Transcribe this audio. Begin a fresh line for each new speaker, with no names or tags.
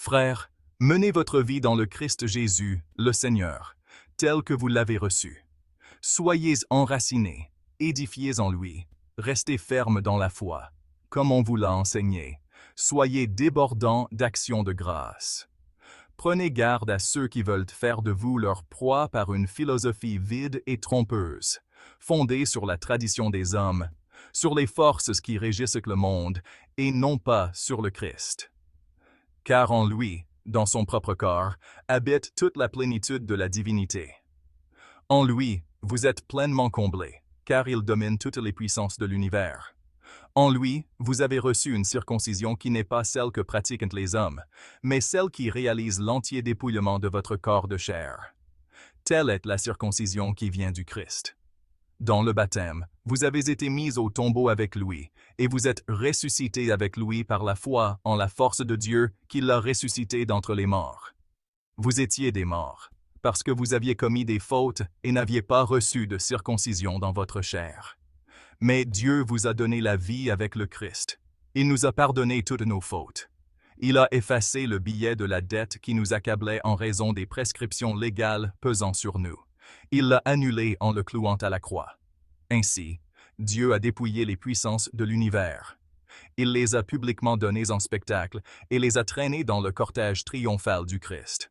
Frères, menez votre vie dans le Christ Jésus, le Seigneur, tel que vous l'avez reçu. Soyez enracinés, édifiés en lui, restez fermes dans la foi, comme on vous l'a enseigné. Soyez débordants d'actions de grâce. Prenez garde à ceux qui veulent faire de vous leur proie par une philosophie vide et trompeuse, fondée sur la tradition des hommes, sur les forces qui régissent le monde, et non pas sur le Christ. Car en lui, dans son propre corps, habite toute la plénitude de la divinité. En lui, vous êtes pleinement comblés, car il domine toutes les puissances de l'univers. En lui, vous avez reçu une circoncision qui n'est pas celle que pratiquent les hommes, mais celle qui réalise l'entier dépouillement de votre corps de chair. Telle est la circoncision qui vient du Christ. Dans le baptême, vous avez été mis au tombeau avec lui, et vous êtes ressuscités avec lui par la foi en la force de Dieu qui l'a ressuscité d'entre les morts. Vous étiez des morts, parce que vous aviez commis des fautes et n'aviez pas reçu de circoncision dans votre chair. Mais Dieu vous a donné la vie avec le Christ. Il nous a pardonné toutes nos fautes. Il a effacé le billet de la dette qui nous accablait en raison des prescriptions légales pesant sur nous. Il l'a annulé en le clouant à la croix. Ainsi, Dieu a dépouillé les puissances de l'univers. Il les a publiquement données en spectacle et les a traînées dans le cortège triomphal du Christ.